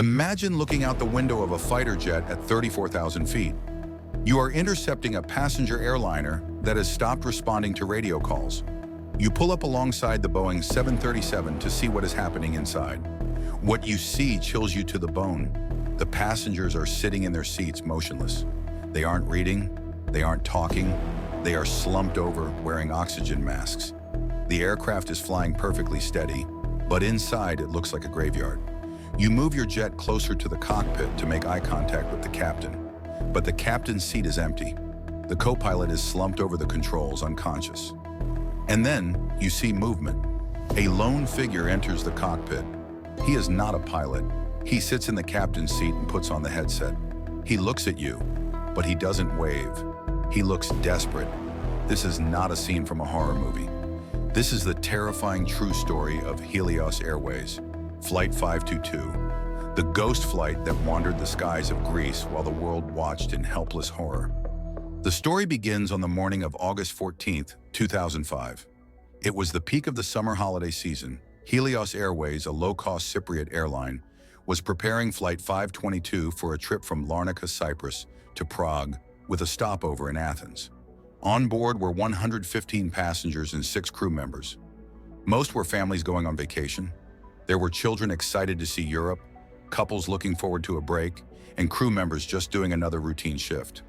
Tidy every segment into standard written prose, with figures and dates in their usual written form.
Imagine looking out the window of a fighter jet at 34,000 feet. You are intercepting a passenger airliner that has stopped responding to radio calls. You pull up alongside the Boeing 737 to see what is happening inside. What you see chills you to the bone. The passengers are sitting in their seats motionless. They aren't reading, they aren't talking, they are slumped over wearing oxygen masks. The aircraft is flying perfectly steady, but inside it looks like a graveyard. You move your jet closer to the cockpit to make eye contact with the captain, but the captain's seat is empty. The co-pilot is slumped over the controls, unconscious. And then you see movement. A lone figure enters the cockpit. He is not a pilot. He sits in the captain's seat and puts on the headset. He looks at you, but he doesn't wave. He looks desperate. This is not a scene from a horror movie. This is the terrifying true story of Helios Airways, Flight 522, the ghost flight that wandered the skies of Greece while the world watched in helpless horror. The story begins on the morning of August 14th, 2005. It was the peak of the summer holiday season. Helios Airways, a low-cost Cypriot airline, was preparing Flight 522 for a trip from Larnaca, Cyprus, to Prague, with a stopover in Athens. On board were 115 passengers and 6 crew members. Most were families going on vacation. There were children excited to see Europe, couples looking forward to a break, and crew members just doing another routine shift.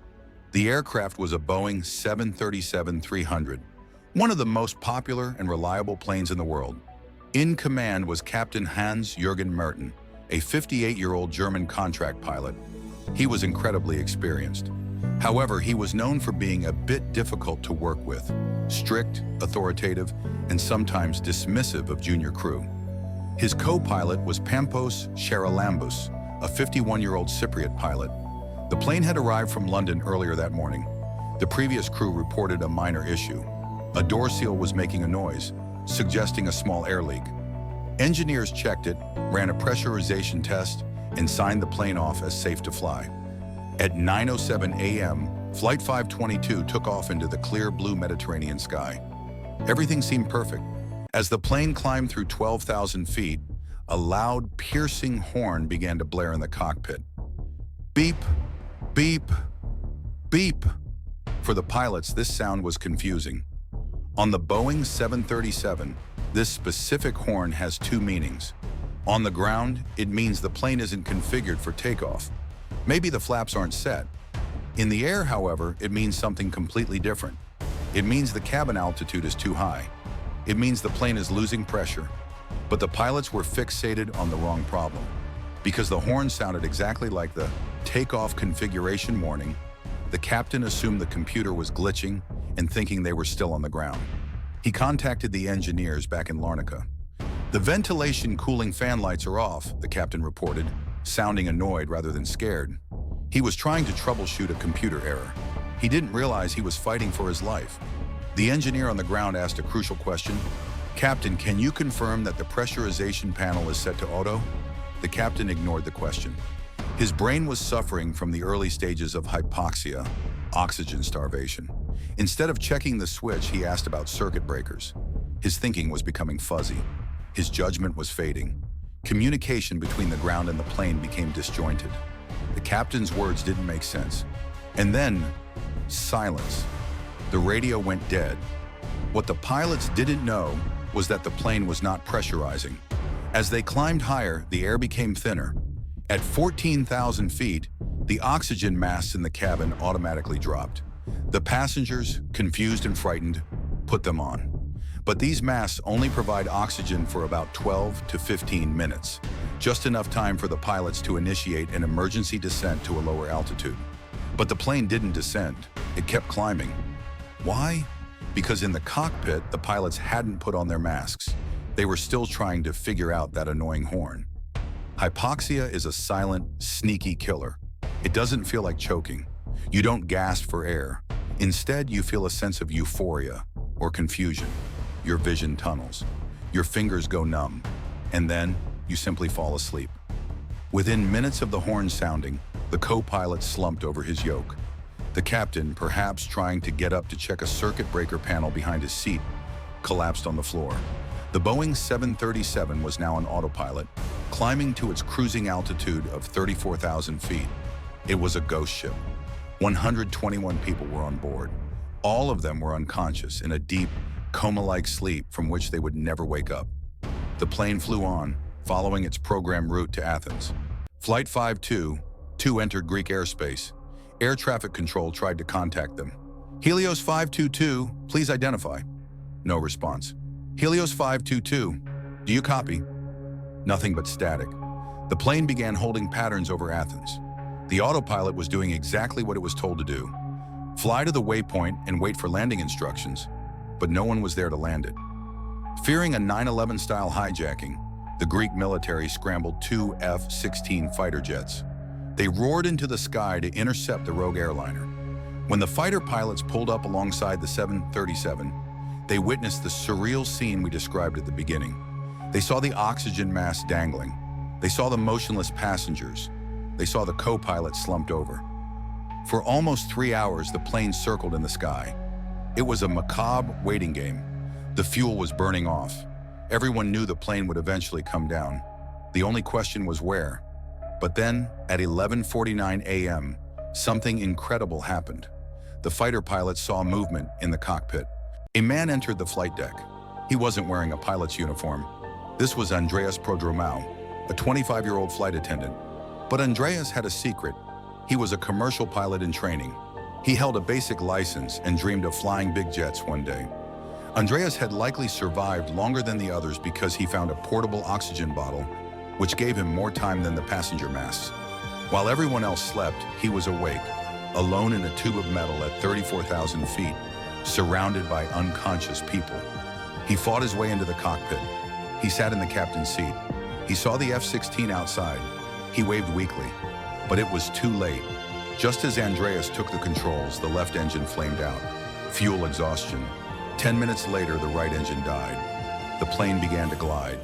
The aircraft was a Boeing 737-300, one of the most popular and reliable planes in the world. In command was Captain Hans-Jürgen Merten, a 58-year-old German contract pilot. He was incredibly experienced. However, he was known for being a bit difficult to work with, strict, authoritative, and sometimes dismissive of junior crew. His co-pilot was Pampos Charalambous, a 51-year-old Cypriot pilot. The plane had arrived from London earlier that morning. The previous crew reported a minor issue. A door seal was making a noise, suggesting a small air leak. Engineers checked it, ran a pressurization test, and signed the plane off as safe to fly. At 9:07 a.m., Flight 522 took off into the clear blue Mediterranean sky. Everything seemed perfect. As the plane climbed through 12,000 feet, a loud, piercing horn began to blare in the cockpit. Beep, beep, beep. For the pilots, this sound was confusing. On the Boeing 737, this specific horn has 2 meanings. On the ground, it means the plane isn't configured for takeoff. Maybe the flaps aren't set. In the air, however, it means something completely different. It means the cabin altitude is too high. It means the plane is losing pressure. But the pilots were fixated on the wrong problem. Because the horn sounded exactly like the takeoff configuration warning, the captain assumed the computer was glitching and thinking they were still on the ground. He contacted the engineers back in Larnaca. The ventilation cooling fan lights are off, the captain reported, sounding annoyed rather than scared. He was trying to troubleshoot a computer error. He didn't realize he was fighting for his life. The engineer on the ground asked a crucial question. "Captain, can you confirm that the pressurization panel is set to auto?" The captain ignored the question. His brain was suffering from the early stages of hypoxia, oxygen starvation. Instead of checking the switch, he asked about circuit breakers. His thinking was becoming fuzzy. His judgment was fading. Communication between the ground and the plane became disjointed. The captain's words didn't make sense. And then, silence. The radio went dead. What the pilots didn't know was that the plane was not pressurizing. As they climbed higher, the air became thinner. At 14,000 feet, the oxygen masks in the cabin automatically dropped. The passengers, confused and frightened, put them on. But these masks only provide oxygen for about 12 to 15 minutes, just enough time for the pilots to initiate an emergency descent to a lower altitude. But the plane didn't descend. It kept climbing. Why? Because in the cockpit, the pilots hadn't put on their masks. They were still trying to figure out that annoying horn. Hypoxia is a silent, sneaky killer. It doesn't feel like choking. You don't gasp for air. Instead, you feel a sense of euphoria or confusion. Your vision tunnels. Your fingers go numb. And then, you simply fall asleep. Within minutes of the horn sounding, the co-pilot slumped over his yoke. The captain, perhaps trying to get up to check a circuit breaker panel behind his seat, collapsed on the floor. The Boeing 737 was now on autopilot. climbing to its cruising altitude of 34,000 feet. It was a ghost ship. 121 people were on board. All of them were unconscious in a deep, coma-like sleep from which they would never wake up. The plane flew on, following its program route to Athens. Flight 522 entered Greek airspace. Air traffic control tried to contact them. Helios 522, please identify. No response. Helios 522, do you copy? Nothing but static. The plane began holding patterns over Athens. The autopilot was doing exactly what it was told to do. Fly to the waypoint and wait for landing instructions, but no one was there to land it. Fearing a 9/11-style hijacking, the Greek military scrambled 2 F-16 fighter jets. They roared into the sky to intercept the rogue airliner. When the fighter pilots pulled up alongside the 737, they witnessed the surreal scene we described at the beginning. They saw the oxygen mask dangling. They saw the motionless passengers. They saw the co-pilot slumped over. For almost 3 hours, the plane circled in the sky. It was a macabre waiting game. The fuel was burning off. Everyone knew the plane would eventually come down. The only question was where. But then, at 11:49 a.m., something incredible happened. The fighter pilots saw movement in the cockpit. A man entered the flight deck. He wasn't wearing a pilot's uniform. This was Andreas Prodromou, a 25-year-old flight attendant. But Andreas had a secret. He was a commercial pilot in training. He held a basic license and dreamed of flying big jets one day. Andreas had likely survived longer than the others because he found a portable oxygen bottle, which gave him more time than the passenger masks. While everyone else slept, he was awake, alone in a tube of metal at 34,000 feet, surrounded by unconscious people. He fought his way into the cockpit. He sat in the captain's seat. He saw the F-16 outside. He waved weakly, but it was too late. Just as Andreas took the controls, the left engine flamed out. Fuel exhaustion. 10 minutes later, the right engine died. The plane began to glide.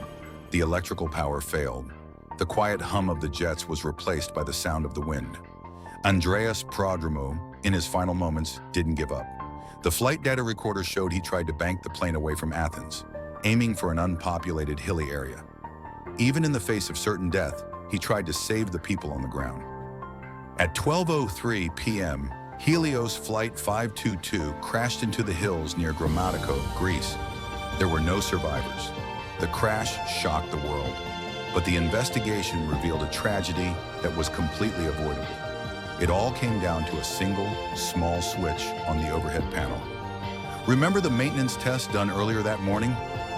The electrical power failed. The quiet hum of the jets was replaced by the sound of the wind. Andreas Prodromou, in his final moments, didn't give up. The flight data recorder showed he tried to bank the plane away from Athens, aiming for an unpopulated hilly area. Even in the face of certain death, he tried to save the people on the ground. At 12:03 p.m., Helios Flight 522 crashed into the hills near Grammatiko, Greece. There were no survivors. The crash shocked the world, but the investigation revealed a tragedy that was completely avoidable. It all came down to a single, small switch on the overhead panel. Remember the maintenance test done earlier that morning?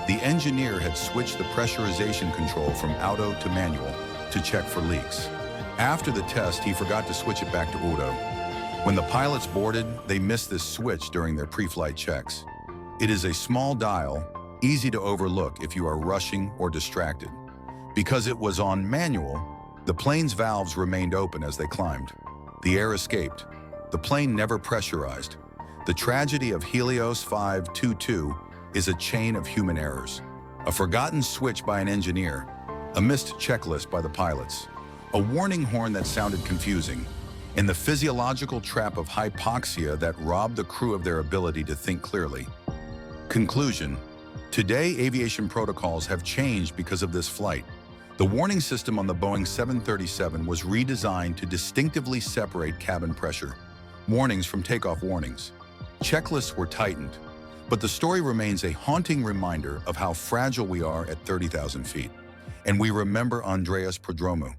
The engineer had switched the pressurization control from auto to manual to check for leaks. After the test, he forgot to switch it back to auto. When the pilots boarded, they missed this switch during their pre-flight checks. It is a small dial, easy to overlook if you are rushing or distracted. Because it was on manual, the plane's valves remained open as they climbed. The air escaped. The plane never pressurized. The tragedy of Helios 522 is a chain of human errors. A forgotten switch by an engineer, a missed checklist by the pilots, a warning horn that sounded confusing, and the physiological trap of hypoxia that robbed the crew of their ability to think clearly. Conclusion: today, aviation protocols have changed because of this flight. The warning system on the Boeing 737 was redesigned to distinctively separate cabin pressure, warnings from takeoff warnings. Checklists were tightened, but the story remains a haunting reminder of how fragile we are at 30,000 feet. And we remember Andreas Prodromou,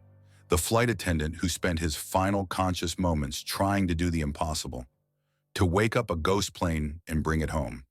the flight attendant who spent his final conscious moments trying to do the impossible, to wake up a ghost plane and bring it home.